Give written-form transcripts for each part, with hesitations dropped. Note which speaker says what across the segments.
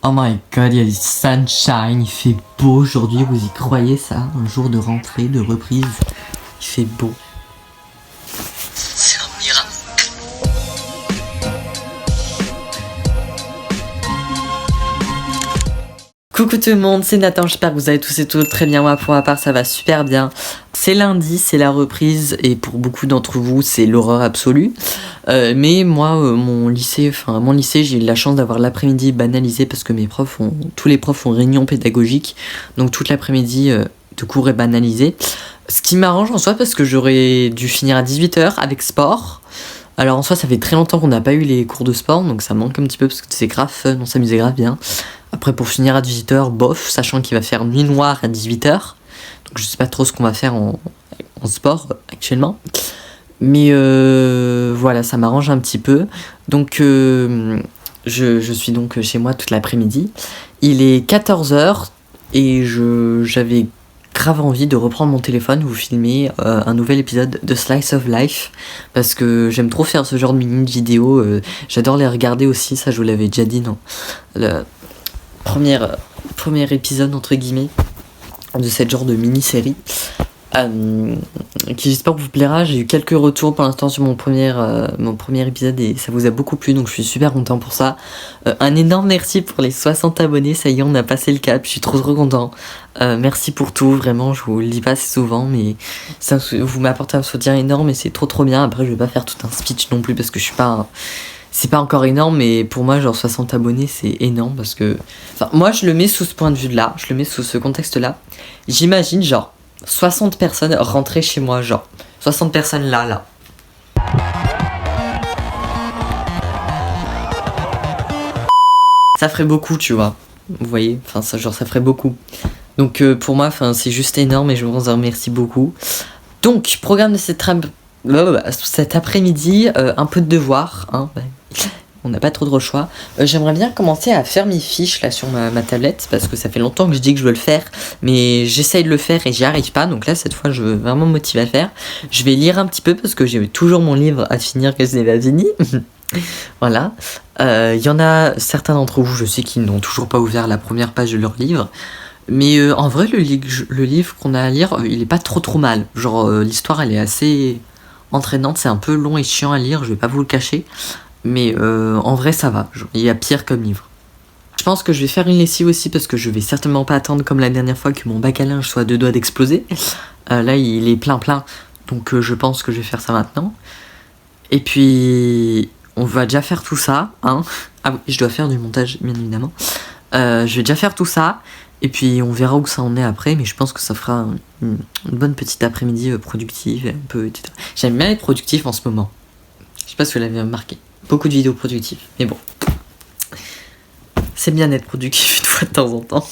Speaker 1: Oh my god, il y a du sunshine, il fait beau aujourd'hui, vous y croyez ça? Un jour de rentrée, de reprise, il fait beau. C'est un miracle. Coucou tout le monde, c'est Nathan, j'espère que vous allez tous et toutes très bien. Moi pour ma part ça va super bien. C'est lundi, c'est la reprise et pour beaucoup d'entre vous c'est l'horreur absolue. Mais moi mon lycée, j'ai eu la chance d'avoir l'après-midi banalisé parce que tous les profs ont réunion pédagogique. Donc toute l'après-midi de cours est banalisé. Ce qui m'arrange en soi parce que j'aurais dû finir à 18h avec sport. Alors en soi ça fait très longtemps qu'on n'a pas eu les cours de sport donc ça manque un petit peu parce que c'est grave fun, on s'amusait grave bien. Après pour finir à 18h, bof, sachant qu'il va faire nuit noire à 18h. Donc je sais pas trop ce qu'on va faire en sport actuellement. Mais voilà, ça m'arrange un petit peu. Donc je suis donc chez moi toute l'après-midi. Il est 14h et j'avais grave envie de reprendre mon téléphone, vous filmer un nouvel épisode de Slice of Life parce que j'aime trop faire ce genre de mini vidéos, j'adore les regarder aussi, ça je vous l'avais déjà dit dans le premier épisode entre guillemets de cette genre de mini-série qui j'espère vous plaira. J'ai eu quelques retours pour l'instant sur mon premier épisode et ça vous a beaucoup plu donc je suis super content pour ça. Un énorme merci pour les 60 abonnés, ça y est on a passé le cap, je suis trop content. Merci pour tout, vraiment je vous le dis pas assez souvent mais ça vous m'apportez un soutien énorme et c'est trop bien. Après je vais pas faire tout un speech non plus parce que c'est pas encore énorme, mais pour moi, genre 60 abonnés, c'est énorme parce que... Enfin, moi, je le mets sous ce point de vue-là, je le mets sous ce contexte-là. J'imagine, genre, 60 personnes rentrer chez moi, genre, 60 personnes là. Ça ferait beaucoup, tu vois. Vous voyez, enfin, ça ferait beaucoup. Donc, pour moi, c'est juste énorme et je vous en remercie beaucoup. Donc, programme de cet après-midi, un peu de devoir, hein. On n'a pas trop de choix. J'aimerais bien commencer à faire mes fiches là sur ma tablette parce que ça fait longtemps que je dis que je veux le faire, mais j'essaye de le faire et j'y arrive pas. Donc là cette fois je veux vraiment me motiver à le faire. Je vais lire un petit peu parce que j'ai toujours mon livre à finir que je n'ai pas fini. Voilà. Il y en a certains d'entre vous, je sais qu'ils n'ont toujours pas ouvert la première page de leur livre. Mais en vrai le livre qu'on a à lire, il est pas trop mal. Genre l'histoire elle est assez entraînante, c'est un peu long et chiant à lire, je vais pas vous le cacher. Mais en vrai ça va, il y a pire comme livre. Je pense que je vais faire une lessive aussi parce que je vais certainement pas attendre comme la dernière fois que mon bac à linge soit à 2 doigts d'exploser. Là il est plein donc je pense que je vais faire ça maintenant. Et puis on va déjà faire tout ça, hein. Ah oui, je dois faire du montage bien évidemment. Je vais déjà faire tout ça et puis on verra où ça en est après, mais je pense que ça fera une bonne petite après-midi productive un peu, etc. J'aime bien être productif en ce moment. Je sais pas si vous l'avez remarqué. Beaucoup de vidéos productives, mais bon. C'est bien d'être productif une fois de temps en temps.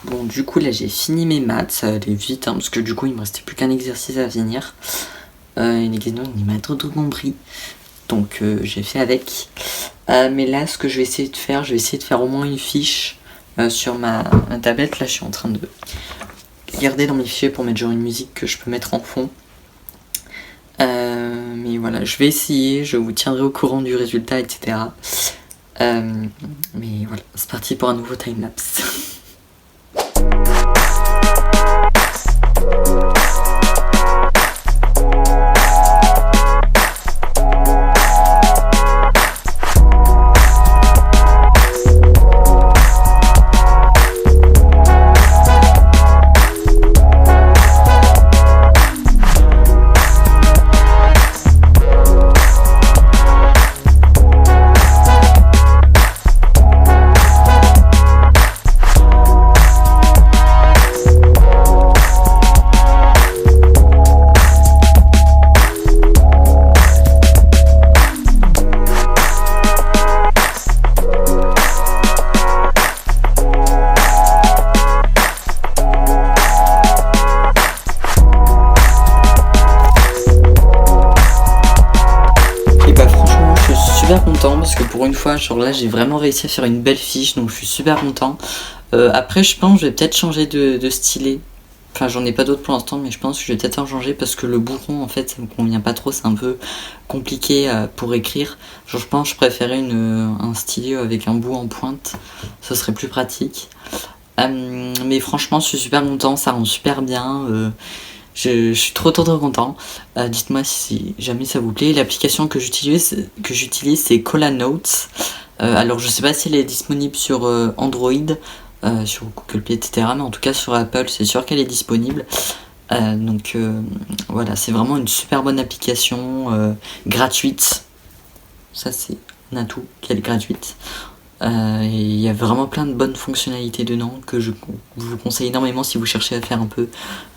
Speaker 1: Bon du coup là j'ai fini mes maths, ça allait vite hein, parce que du coup il me restait plus qu'un exercice à finir. Une question il m'a trop compris. Donc j'ai fait avec. Mais là ce que je vais essayer de faire au moins une fiche sur ma tablette. Là je suis en train de regarder dans mes fichiers pour mettre genre une musique que je peux mettre en fond. Mais voilà, je vais essayer, je vous tiendrai au courant du résultat, etc. Mais voilà, c'est parti pour un nouveau timelapse. super content parce que pour une fois, genre là, j'ai vraiment réussi à faire une belle fiche, donc je suis super content. Après, je pense que je vais peut-être changer de stylet. Enfin, j'en ai pas d'autres pour l'instant, mais je pense que je vais peut-être en changer parce que le bourron, en fait, ça me convient pas trop, c'est un peu compliqué pour écrire. Genre, je pense que je préférais un stylet avec un bout en pointe, ce serait plus pratique. Mais franchement, je suis super content, ça rend super bien. Je suis trop content. Dites-moi si jamais ça vous plaît. L'application que j'utilise c'est Cola Notes. Alors je sais pas si elle est disponible sur Android, sur Google Play, etc. Mais en tout cas sur Apple, c'est sûr qu'elle est disponible. Donc voilà, c'est vraiment une super bonne application gratuite. Ça c'est un atout qu'elle est gratuite. Il y a vraiment plein de bonnes fonctionnalités dedans que je vous conseille énormément si vous cherchez à faire un peu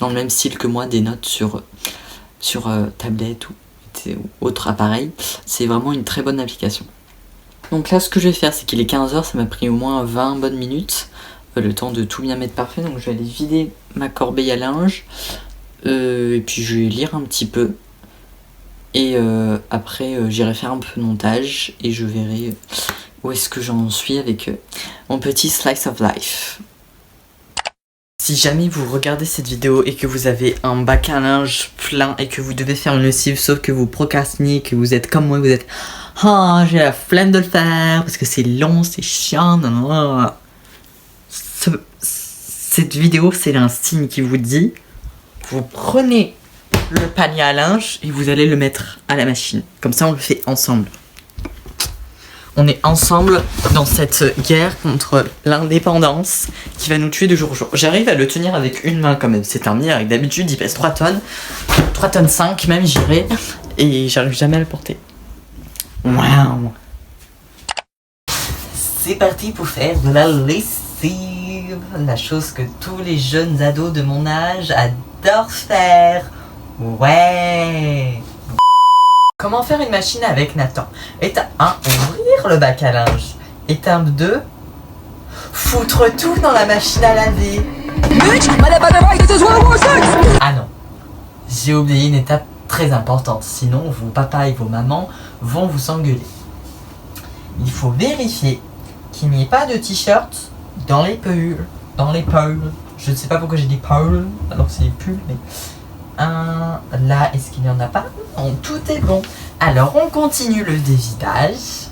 Speaker 1: dans le même style que moi des notes sur tablette ou autre appareil. C'est vraiment une très bonne application. Donc là ce que je vais faire c'est qu'il est 15h, ça m'a pris au moins 20 bonnes minutes, le temps de tout bien mettre parfait. Donc je vais aller vider ma corbeille à linge et puis je vais lire un petit peu et après j'irai faire un peu de montage et je verrai où est-ce que j'en suis avec mon petit slice of life. Si jamais vous regardez cette vidéo et que vous avez un bac à linge plein et que vous devez faire une lessive sauf que vous procrastinez, que vous êtes comme moi, vous êtes ah j'ai la flemme de le faire parce que c'est long, c'est chiant, non. Cette vidéo c'est un signe qui vous dit vous prenez le panier à linge et vous allez le mettre à la machine. Comme ça on le fait ensemble. On est ensemble dans cette guerre contre l'indépendance qui va nous tuer de jour en jour. J'arrive à le tenir avec une main quand même. C'est un mire, d'habitude il pèse 3 tonnes. 3 tonnes 5 même j'irai. Et j'arrive jamais à le porter. Waouh. C'est parti pour faire de la lessive. La chose que tous les jeunes ados de mon âge adorent faire. Ouais. Comment faire une machine avec Nathan? Étape 1, ouvrir le bac à linge. Étape 2, foutre tout dans la machine à laver. Ah non, j'ai oublié une étape très importante, sinon vos papas et vos mamans vont vous engueuler. Il faut vérifier qu'il n'y ait pas de t-shirt dans les pulls. Je ne sais pas pourquoi j'ai dit pulls, alors que c'est des pulls, mais... là, est-ce qu'il n'y en a pas? Non, tout est bon. Alors, on continue le dévidage.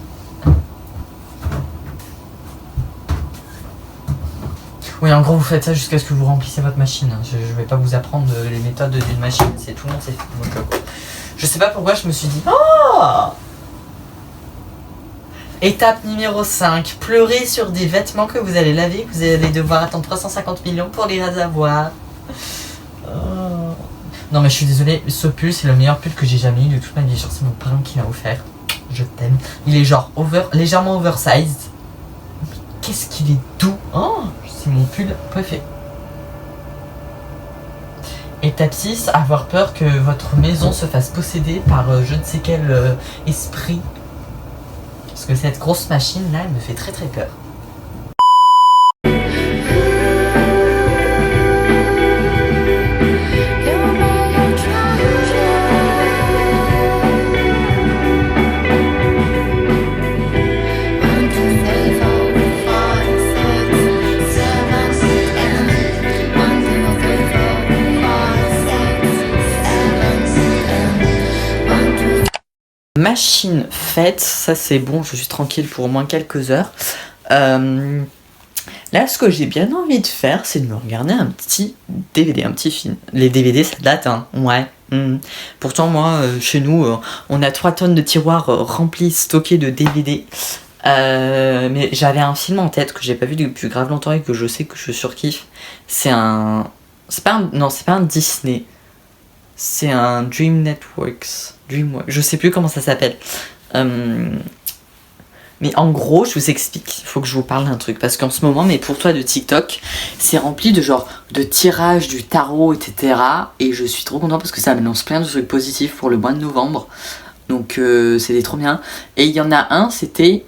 Speaker 1: Oui, en gros, vous faites ça jusqu'à ce que vous remplissez votre machine. Je vais pas vous apprendre les méthodes d'une machine. C'est tout le monde, c'est fait. Donc, je sais pas pourquoi je me suis dit... Oh! Étape numéro 5. Pleurer sur des vêtements que vous allez laver. Vous allez devoir attendre 350 millions pour les avoir. Oh. Non mais je suis désolé, ce pull c'est le meilleur pull que j'ai jamais eu de toute ma vie. Genre c'est mon parrain qui l'a offert. Je t'aime. Il est genre légèrement oversized. Mais qu'est-ce qu'il est doux. Oh, c'est mon pull préféré. Étape 6, avoir peur que votre maison se fasse posséder par je ne sais quel esprit. Parce que cette grosse machine là, elle me fait très peur. Machine faite, ça c'est bon, je suis tranquille pour au moins quelques heures. Là, ce que j'ai bien envie de faire, c'est de me regarder un petit DVD, un petit film. Les DVD, ça date, hein, ouais. Pourtant, moi, chez nous, on a 3 tonnes de tiroirs remplis, stockés de DVD. Mais j'avais un film en tête que j'ai pas vu depuis grave longtemps et que je sais que je surkiffe. C'est pas un Disney. C'est un Dream Networks. Je sais plus comment ça s'appelle. Mais en gros, je vous explique. Il faut que je vous parle d'un truc. Parce qu'en ce moment, mais pour toi de TikTok, c'est rempli de genre de tirages du tarot, etc. Et je suis trop content parce que ça me lance plein de trucs positifs pour le mois de novembre. Donc c'était trop bien. Et il y en a un, c'était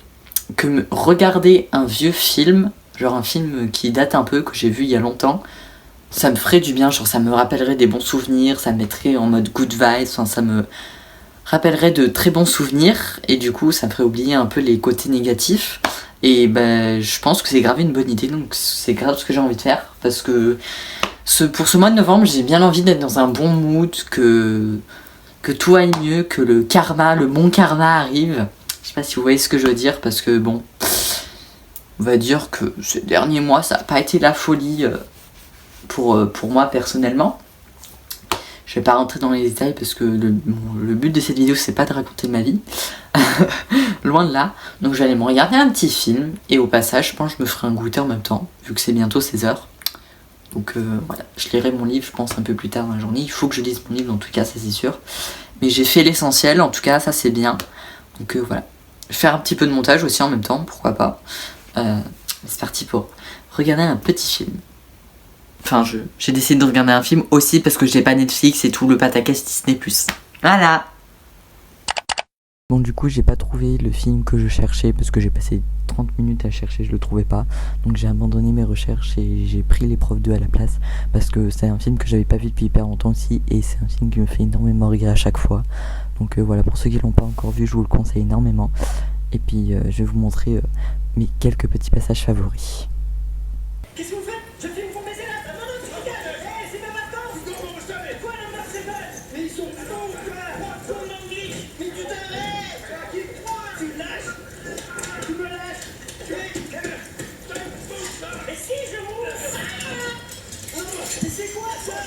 Speaker 1: que regarder un vieux film, genre un film qui date un peu, que j'ai vu il y a longtemps, ça me ferait du bien, genre ça me rappellerait des bons souvenirs, ça me mettrait en mode good vibes, enfin rappellerait de très bons souvenirs et du coup ça me ferait oublier un peu les côtés négatifs. Et ben je pense que c'est grave une bonne idée, donc c'est grave ce que j'ai envie de faire parce que pour ce mois de novembre j'ai bien envie d'être dans un bon mood, que tout aille mieux, que le karma, le bon karma arrive. Je sais pas si vous voyez ce que je veux dire parce que bon, on va dire que ces derniers mois ça n'a pas été la folie pour moi personnellement. Je vais pas rentrer dans les détails parce que le but de cette vidéo c'est pas de raconter ma vie. Loin de là. Donc je vais aller me regarder un petit film et au passage je pense que je me ferai un goûter en même temps vu que c'est bientôt 16h. Donc voilà, je lirai mon livre je pense un peu plus tard dans la journée. Il faut que je lise mon livre en tout cas, ça c'est sûr. Mais j'ai fait l'essentiel, en tout cas ça c'est bien. Donc voilà, faire un petit peu de montage aussi en même temps, pourquoi pas. C'est parti pour regarder un petit film. Enfin, j'ai décidé de regarder un film aussi parce que j'ai pas Netflix et tout le pataquès Disney+. Voilà. Bon, du coup, j'ai pas trouvé le film que je cherchais parce que j'ai passé 30 minutes à chercher, je le trouvais pas. Donc j'ai abandonné mes recherches et j'ai pris l'épreuve 2 à la place parce que c'est un film que j'avais pas vu depuis hyper longtemps aussi et c'est un film qui me fait énormément rire à chaque fois. Donc voilà, pour ceux qui l'ont pas encore vu, je vous le conseille énormément. Et puis je vais vous montrer mes quelques petits passages favoris.
Speaker 2: Qu'est-ce que vous faites? Je filme pour mes élèves. Non, non, tu regardes. Hé, c'est mes vacances. Non, je savais. Quoi, la meuf, c'est bête? Mais ils sont fous, quoi. Quoi, Mandy? Mais tu t'arrêtes. Tu lâches. Tu me lâches. Et si je bouge? Mais c'est quoi, ça?